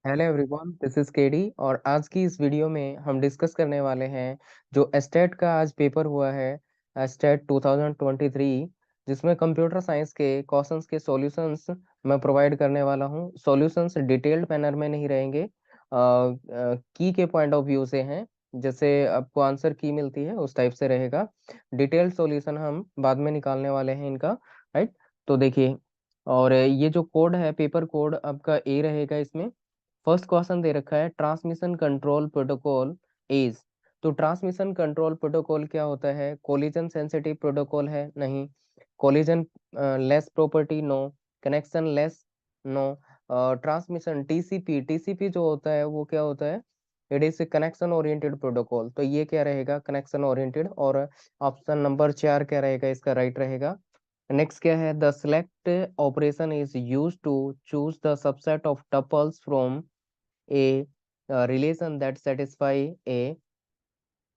Hello everyone, this is KD. और आज की इस वीडियो में हम डिस्कस करने वाले हैं जो एस्टेट का आज पेपर हुआ है, एस्टेट 2023, जिसमें कंप्यूटर साइंस के क्वेश्चंस के सॉल्यूशंस मैं प्रोवाइड करने वाला हूं। सॉल्यूशंस डिटेल्ड मैनर में नहीं रहेंगे, की के पॉइंट ऑफ व्यू से हैं। जैसे आपको आंसर की मिलती है उस टाइप से रहेगा। डिटेल्ड सॉल्यूशन हम बाद में निकालने वाले हैं इनका, राइट। तो देखिए, और ये जो कोड है, पेपर कोड आपका ए रहेगा इसमें। फर्स्ट क्वेश्चन दे रखा है, ट्रांसमिशन कंट्रोल प्रोटोकॉल इज। तो ट्रांसमिशन कंट्रोल प्रोटोकॉल क्या होता है? कोलिजन सेंसिटिव प्रोटोकॉल है? नहीं। Collision less property? No. Connection less? No. Transmission TCP, TCP जो होता है वो क्या होता है? It is connection oriented protocol. तो ये क्या रहेगा? Connection oriented. और ऑप्शन नंबर 4 क्या रहेगा इसका? राइट रहेगा। नेक्स्ट क्या है? The select operation is use to choose the subset of tuples from a relation that satisfy a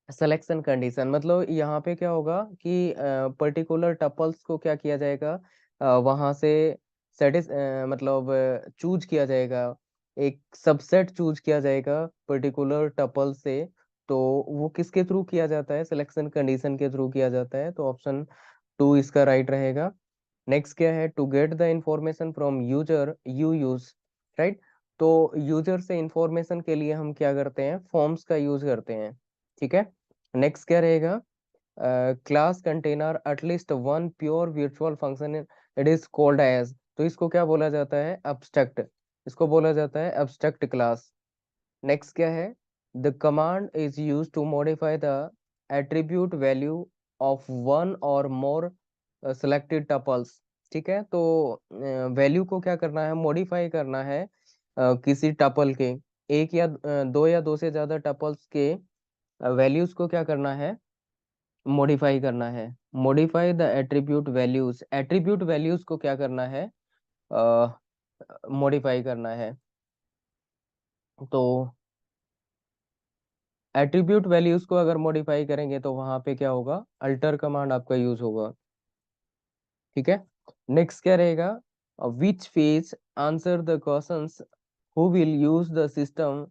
selection condition. मतलब यहाँ पे क्या होगा कि पर्टिकुलर टपल्स को क्या किया जाएगा, वहां से मतलब चूज किया जाएगा, एक सबसेट चूज किया जाएगा पर्टिकुलर टपल से। तो वो किसके थ्रू किया जाता है? सिलेक्शन कंडीशन के थ्रू किया जाता है। तो ऑप्शन 2 इसका राइट रहेगा। नेक्स्ट क्या है? To get the information from user you use, right. तो यूजर से इंफॉर्मेशन के लिए हम क्या करते हैं? फॉर्म्स का यूज करते हैं, ठीक है। नेक्स्ट क्या रहेगा? Class container at least one pure virtual function, it is called as. तो इसको क्या बोला जाता है? एब्स्ट्रैक्ट। इसको बोला जाता है एब्स्ट्रैक्ट क्लास। नेक्स्ट क्या है? The command is use to modify the attribute value of one और मोर सेलेक्टेड टपल्स। ठीक है, तो वैल्यू को क्या करना है? मॉडिफाई करना है किसी टपल के, एक या दो या दो से ज्यादा टपल्स के वैल्यूज को क्या करना है? मॉडिफाई करना है। Modify the attribute values, attribute values को क्या करना है? मॉडिफाई करना है। तो एट्रीब्यूट वैल्यूज को अगर मॉडिफाई करेंगे तो वहां पे क्या होगा? अल्टर कमांड आपका यूज होगा, ठीक है। नेक्स्ट क्या रहेगा? Which phase answer the questions who will use the system,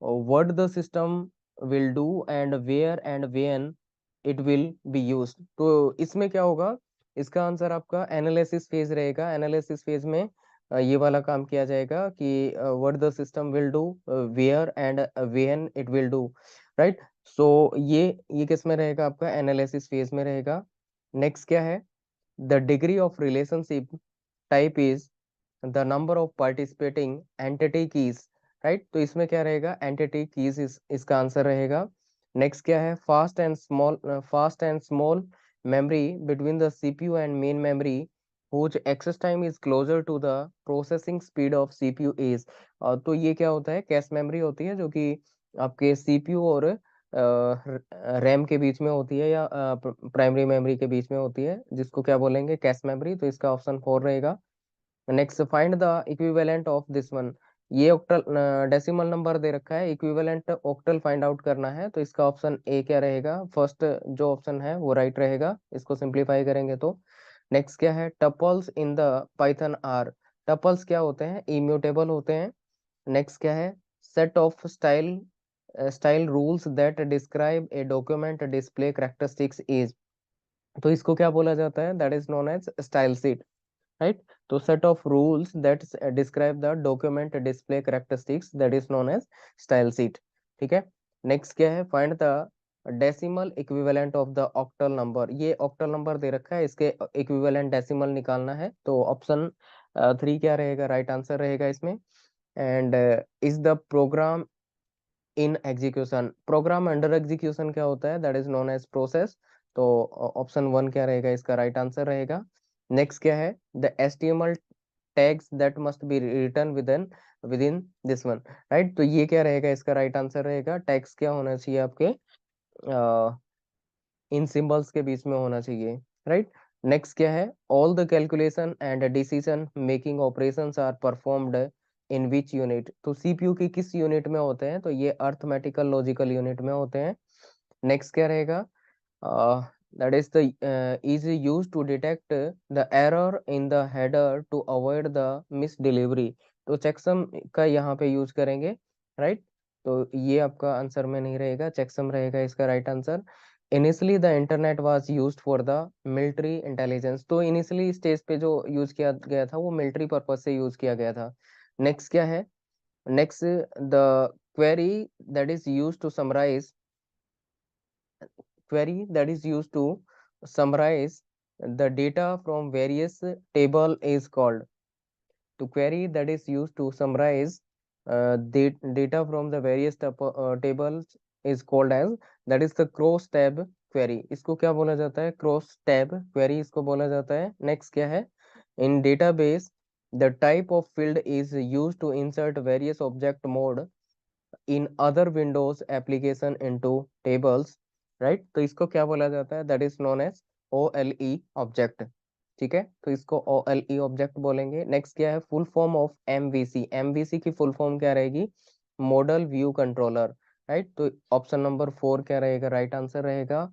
what the system will do and where and when it will be used. तो इसमें क्या होगा? इसका आंसर आपका एनालिसिस फेज रहेगा। एनालिसिस फेज में ये वाला काम किया जाएगा कि what the system will do, where and when it will do, right. So ये किस में रहेगा? आपका एनालिसिस फेज में रहेगा। नेक्स्ट क्या है? The degree of relationship type is the number of participating entity keys, right. तो इसमें क्या रहेगा? एंटिटी कीज इसका आंसर रहेगा। नेक्स्ट क्या है? Fast and small memory between the CPU and main memory whose access time is closer to the processing speed of CPU is। तो ये क्या होता है? कैश मेमोरी होती है जो कि आपके सीपीयू और रैम के बीच में होती है, या प्राइमरी मेमोरी के बीच में होती है, जिसको क्या बोलेंगे? Cache memory. तो इसका ऑप्शन 4 रहेगा। Next, find the equivalent of this one. ये ऑक्टल डेसिमल नंबर दे रखा है, इक्विवेलेंट ऑक्टल फाइंड आउट करना है। तो इसका ऑप्शन ए क्या रहेगा? फर्स्ट जो ऑप्शन है वो राइट रहेगा, इसको सिंप्लीफाई करेंगे तो। नेक्स्ट क्या है? Tuples in the Python are. Tuples क्या होते हैं? इम्यूटेबल होते हैं। नेक्स्ट क्या है? Set of style rules that describe a document display characteristics is. तो इसको क्या बोला जाता है? That is known as style sheet, right. तो set of rules that describe the document display characteristics, that is known as style sheet, ठीक है। Next क्या है? Find the decimal equivalent of the octal number. ये octal number दे रखा है, इसके equivalent decimal निकालना है। तो ऑप्शन 3 क्या रहेगा? राइट आंसर रहेगा इसमें। And is the program in execution. Program under execution क्या होता है? That is known as process. तो ऑप्शन 1 क्या रहेगा? इसका राइट आंसर रहेगा। नेक्स्ट क्या है? The HTML tags that must be return with in this one, right. तो ये क्या रहेगा? इसका राइट आंसर रहेगा। टैग्स क्या होना चाहिए आपके? इन सिंबल्स के बीच में होना चाहिए, राइट। नेक्स्ट क्या है? All the calculation and decision making operations are performed in which unit. तो सीपीयू की किस यूनिट में होते हैं? तो ये अर्थमेटिकल लॉजिकल यूनिट में होते हैं। नेक्स्ट क्या रहेगा? that is the is used to detect the error in the header to avoid the misdelivery। तो चेकसम का यहाँ पे यूज करेंगे, राइट। तो ये आपका आंसर में नहीं रहेगा, चेकसम रहेगा इसका right answer. Initially the internet was used for the military intelligence, तो इनिशियली स्टेज पे जो यूज किया गया था वो मिलिट्री पर्पज से यूज किया गया था। नेक्स्ट क्या है, next the query that is used to summarize, query that is used to summarize the data from various table is called, to query that is used to summarize the data from the various tables is called as, that is the cross tab query। इसको क्या बोला जाता है, cross tab query इसको बोला जाता है। Next क्या है, in database the type of field is used to insert various object mode in other windows application into tables, right। तो इसको क्या बोला जाता है, that is known as OLE object। ठीक है, तो इसको OLE ऑब्जेक्ट बोलेंगे। नेक्स्ट क्या है, full form of MVC, MVC की फुल फॉर्म क्या रहेगी, मॉडल व्यू कंट्रोलर, राइट। तो ऑप्शन नंबर 4 क्या रहेगा, राइट आंसर रहेगा।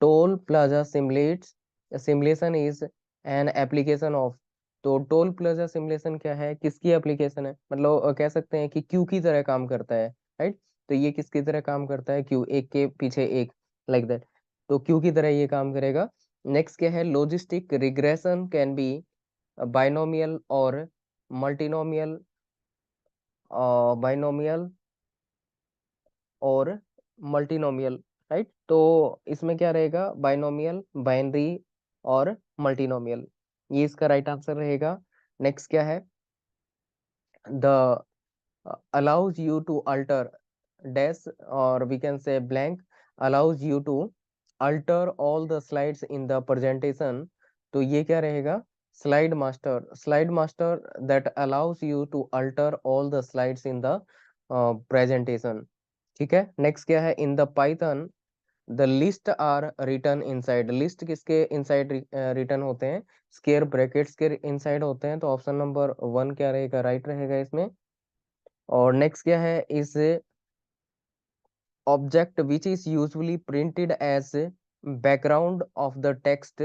Toll plaza simulates, simulation is an application of, तो टोल प्लाजा सिमुलेशन क्या है, किसकी एप्लीकेशन है, मतलब कह सकते हैं कि क्यू की तरह काम करता है, राइट। तो ये किसकी तरह काम करता है, क्यू, एक के पीछे एक, लाइक दैट। तो क्यू की तरह ये काम करेगा। नेक्स्ट क्या है, logistic regression can be binomial और मल्टीनोमियल, बाइनोमियल और मल्टीनोमियल, राइट। तो इसमें क्या रहेगा, बाइनोमियल, बाइनरी और मल्टीनोमियल, ये इसका राइट आंसर रहेगा। नेक्स्ट क्या है, the allows you to alter dash, or we can say blank, allows you to alter all the slides in the presentation। तो ये क्या रहेगा, slide master, slide master that allows you to alter all the slides in the presentation। ठीक है, next क्या है, in the Python the list are written inside, list किसके inside written होते हैं, स्क्वायर ब्रैकेट्स के इनसाइड होते हैं। तो ऑप्शन नंबर 1 क्या रहेगा, राइट रहेगा इसमें। और नेक्स्ट क्या है, इस object which is usually printed as background of the text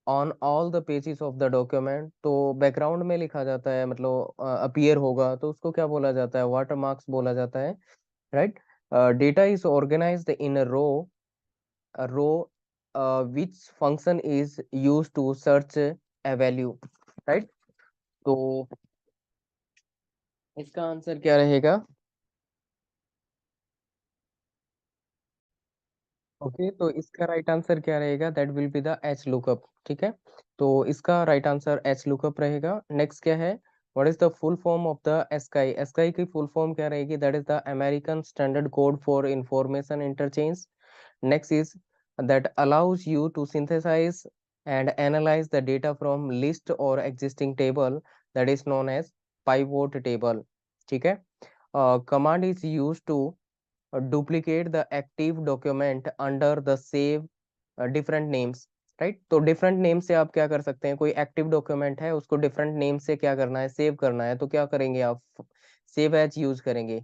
on all the pages of the document, तो बैकग्राउंड में लिखा जाता है, मतलब अपीयर होगा, तो उसको क्या बोला जाता है, वाटर मार्क्स बोला जाता है, right. Data is organized in row which function is use to search a value, right. तो इसका आंसर क्या रहेगा, ओके तो इसका राइट आंसर क्या रहेगा, that will be the H lookup. ठीक है, तो इसका राइट आंसर एच लुकअप रहेगा। नेक्स्ट क्या है, what is the full form of the ASCII, ASCII की फुल फॉर्म क्या रहेगी, that is the American standard code for information interchange. Next is that allows you to synthesize and analyze the data from list और existing table, that is known as pivot table. ठीक है, command is used to duplicate the active document under the save different names, right. तो different name से आप क्या कर सकते हैं, कोई एक्टिव डॉक्यूमेंट है उसको डिफरेंट नेम से क्या करना है, सेव करना है, तो क्या करेंगे आप, सेव एज यूज करेंगे।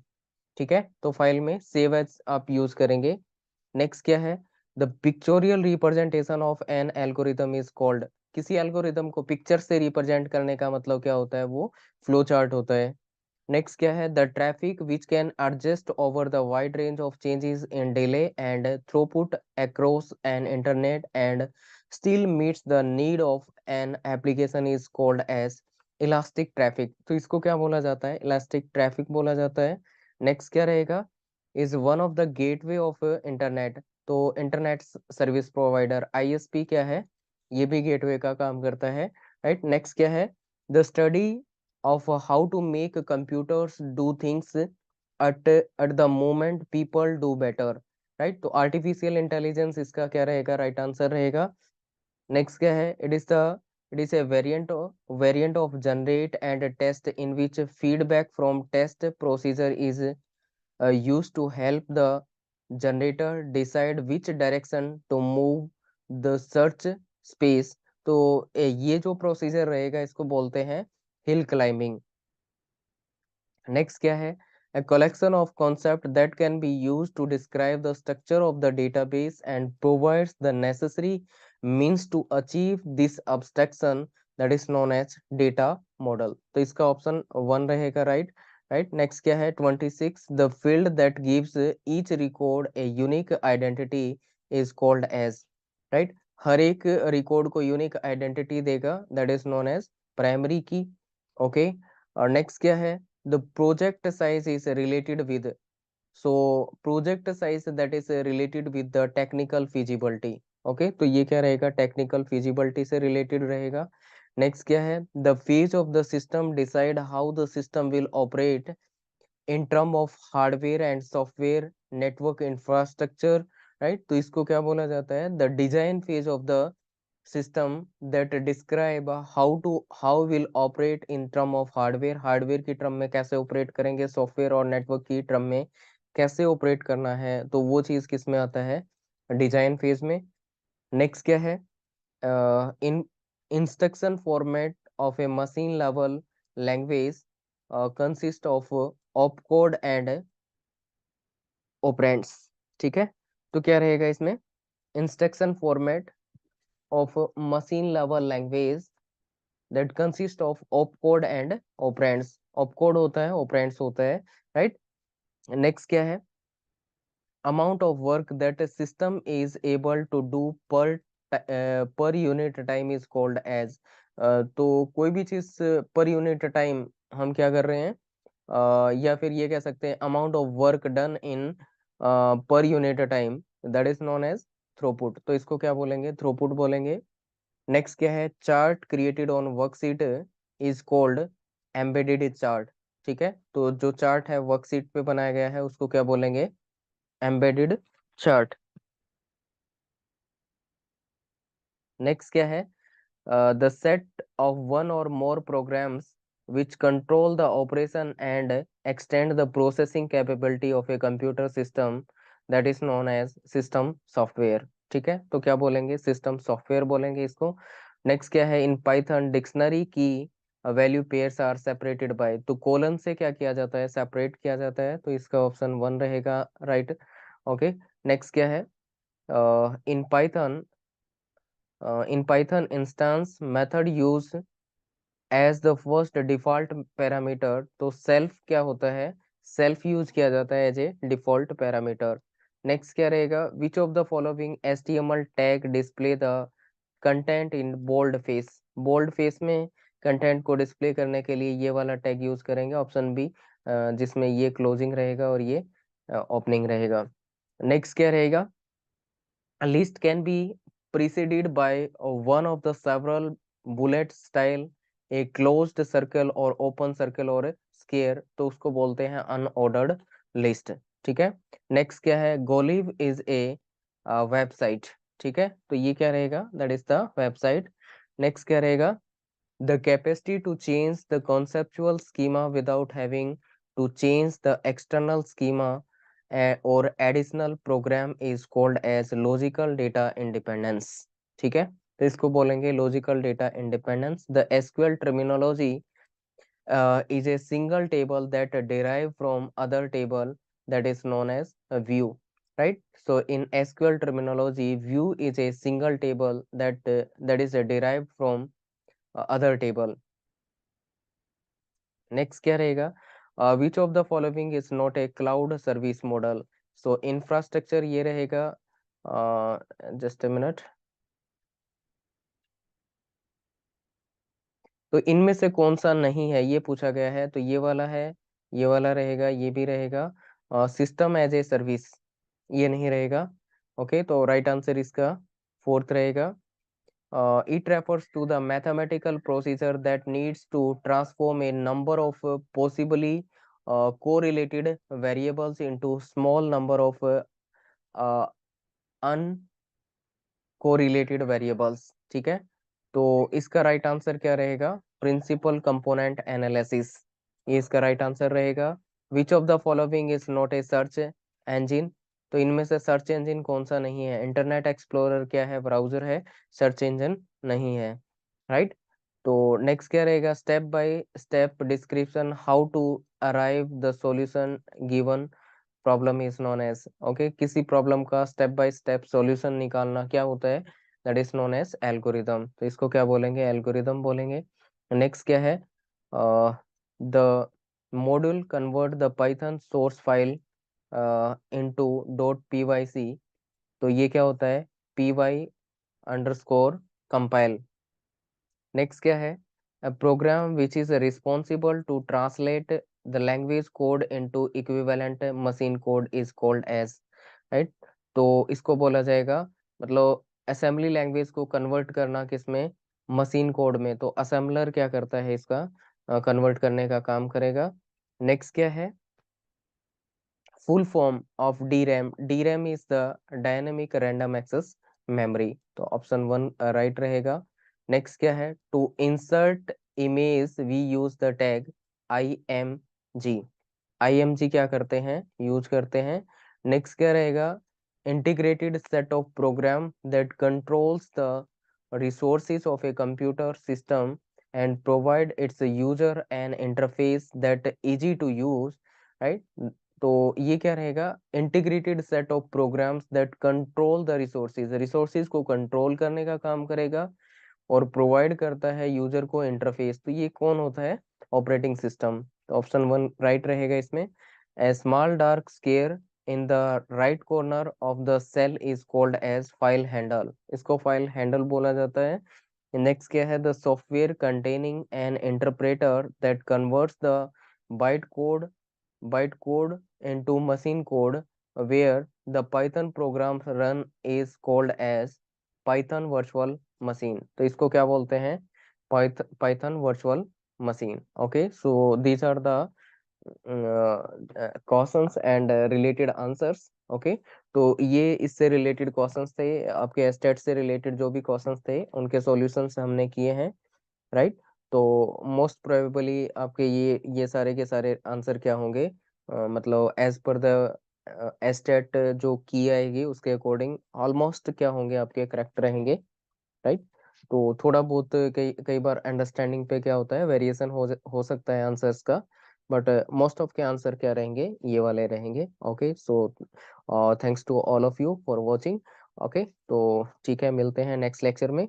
ठीक है, तो फाइल में सेव एज आप यूज करेंगे। नेक्स्ट क्या है, the pictorial representation of N algorithm is called, किसी एल्गोरिदम को पिक्चर से रिप्रेजेंट करने का मतलब क्या होता है, वो फ्लो चार्ट होता है। नेक्स्ट क्या है, the traffic which can adjust over the wide range of changes in delay and throughput across an internet and still meets the need of an application is called as elastic traffic. तो इसको क्या बोला जाता है, elastic traffic बोला जाता है। Next क्या रहेगा, is one of the gateway of internet, तो इंटरनेट सर्विस प्रोवाइडर ISP क्या है, ये भी गेटवे का काम करता है, राइट। नेक्स्ट क्या है, the study of how to make computers do things at the moment people do better, right। तो artificial intelligence इसका क्या रहेगा, राइट आंसर रहेगा। नेक्स्ट क्या है, it is a variant of generate and test in which feedback from test procedure is used to help the generator decide which direction to move the search space। तो ये जो procedure रहेगा इसको बोलते हैं हिल क्लाइंबिंग। नेक्स्ट क्या है, a collection of concepts that can be used to describe the structure of the database and provides the necessary means to achieve this abstraction that is known as data model. तो इसका option 1 रहेगा, right. Right, next क्या है 26, the field that gives each record a unique identity is called as, right. हर एक record को unique identity देगा, that is known as primary key. Okay, और नेक्स्ट क्या है, the project size is related with, so project size that is related with the technical feasibility. Okay, तो ये क्या रहेगा, टेक्निकल फिजिबिलिटी से रिलेटेड रहेगा। नेक्स्ट क्या है, the phase of the system decide how the system will operate in term of hardware and software network infrastructure, right. तो इसको क्या बोला जाता है, the design phase of the system that describe how will operate in term of hardware, hardware की term में कैसे operate करेंगे, सॉफ्टवेयर और नेटवर्क की टर्म में कैसे ऑपरेट करना है, तो वो चीज किस में आता है, डिजाइन फेज में। नेक्स्ट क्या है, in instruction format of a machine level language consist of opcode and operands, ठीक है। तो क्या रहेगा इसमें, instruction format of machine level language that consist of opcode and operands, opcode होता है, ऑपरेंड्स होता है, राइट। नेक्स्ट क्या है, amount of work that a system is able to do per unit time is called as, तो कोई भी चीज पर यूनिट टाइम हम क्या कर रहे हैं, या फिर ये कह सकते हैं amount of work done in per unit time, that is known as throughput. तो इसको क्या बोलेंगे, थ्रूपुट बोलेंगे। नेक्स्ट क्या है, chart created on worksheet is called embedded chart, ठीक है। तो जो चार्ट है वर्कशीट पे बनाया गया है उसको क्या बोलेंगे, एम्बेडेड चार्ट। नेक्स्ट क्या है, द सेट ऑफ वन और मोर programmes which control the operation and extend the processing capability of a computer system that is known as system software, ठीक है। तो क्या बोलेंगे, सिस्टम सॉफ्टवेयर बोलेंगे इसको। नेक्स्ट क्या है, in Python dictionary key value pairs are separated by, तो कोलन से क्या किया जाता है, सेपरेट किया जाता है, तो इसका ऑप्शन 1 रहेगा, राइट। ओके, नेक्स्ट क्या है, in Python, in Python instance method use as the first default parameter, तो self क्या होता है, self यूज किया जाता है as a default parameter. Next क्या रहेगा, which of the following HTML tag display the content in bold face, bold face में कंटेंट को डिस्प्ले करने के लिए ये वाला टैग यूज करेंगे, ऑप्शन बी, जिसमें ये क्लोजिंग रहेगा और ये ओपनिंग रहेगा। नेक्स्ट क्या रहेगा, a list can be preceded by one of the several bullet style, a closed circle or open circle और square, तो उसको बोलते हैं unordered list, ठीक है। नेक्स्ट क्या है, गोलिव इज ए वेबसाइट, ठीक है। तो ये क्या रहेगा, that is the website. Next क्या रहेगा, the capacity to change the conceptual schema without having to change the external schema or additional program is called as logical data independence, ठीक है। तो इसको बोलेंगे logical data independence। The SQL terminology is a single table that derive from other table that is known as a view, right? So in SQL terminology, view is a single table that is derived from other table। Next क्या रहेगा, which of the following is not a cloud service model, so infrastructure ये रहेगा, just a minute. तो इनमें से कौन सा नहीं है ये पूछा गया है, तो ये वाला है, ये वाला रहेगा, ये भी रहेगा, सिस्टम एज ए सर्विस ये नहीं रहेगा। ओके, तो राइट आंसर इसका 4th रहेगा। It refers to the mathematical procedure that needs to transform a number of possibly correlated variables into small number of uh, correlated variables, ठीक है। तो इसका राइट आंसर क्या रहेगा, प्रिंसिपल कंपोनेंट एनालिसिस, ये इसका राइट आंसर रहेगा। Which of the following is not a search engine, तो इनमें से सर्च इंजन कौन सा नहीं है, इंटरनेट एक्सप्लोरर क्या है, ब्राउजर है, सर्च इंजन नहीं है, राइट। तो नेक्स्ट क्या रहेगा, step by step description how to arrive the solution given problem is known as, okay. किसी प्रॉब्लम का स्टेप बाय स्टेप सॉल्यूशन निकालना क्या होता है, that is known as algorithm. तो इसको क्या बोलेंगे? एल्गोरिदम बोलेंगे। नेक्स्ट क्या है? The module convert the Python source file into .pyc। तो ये क्या होता है? py_compile। नेक्स्ट क्या है? A program which is responsible to translate the language code into equivalent machine code is called as, right? तो इसको बोला जाएगा, मतलब असेंबली लैंग्वेज को कन्वर्ट करना किसमें? मशीन कोड में। तो असेंबलर क्या करता है? इसका कन्वर्ट करने का काम करेगा। नेक्स्ट क्या है? Full form of DRAM। DRAM is the dynamic random access memory. तो ऑप्शन 1 राइट रहेगा। नेक्स्ट क्या है? To insert image we use the tag IMG। IMG क्या करते हैं? यूज करते हैं। नेक्स्ट क्या रहेगा? Integrated set of program that controls the resources of a computer system and provide its user an interface that easy to use, right? तो ये क्या रहेगा? Integrated set of programs that control the resources. Resources को control करने का काम करेगा और प्रोवाइड करता है यूजर को इंटरफेस। तो ये कौन होता है? Operating system. तो ऑप्शन 1 राइट रहेगा इसमें। A small dark square in the right corner of the cell is called as file handle. इसको फाइल हैंडल बोला जाता है। नेक्स्ट क्या है? The software containing an interpreter that converts the byte code into machine code where the Python programs run is called as Python virtual machine। तो इसको क्या बोलते हैं? Python virtual machine। Okay, so these are the questions and related answers। Okay, तो ये इससे related questions थे, आपके स्टेट से रिलेटेड जो भी क्वेश्चंस थे उनके सॉल्यूशंस हमने किए हैं, राइट? तो मोस्ट प्रोबेबली आपके ये सारे के सारे आंसर क्या होंगे? मतलब एज पर द एस्टेट जो की आएगी उसके अकॉर्डिंग ऑलमोस्ट क्या होंगे? आपके करेक्ट रहेंगे, राइट? तो थोड़ा बहुत कई कई बार अंडरस्टैंडिंग पे क्या होता है? वेरिएशन हो सकता है आंसर्स का, बट मोस्ट ऑफ के आंसर क्या रहेंगे? ये वाले रहेंगे। Okay, so thanks to all of you for watching. Okay, तो ठीक है, मिलते हैं नेक्स्ट लेक्चर में।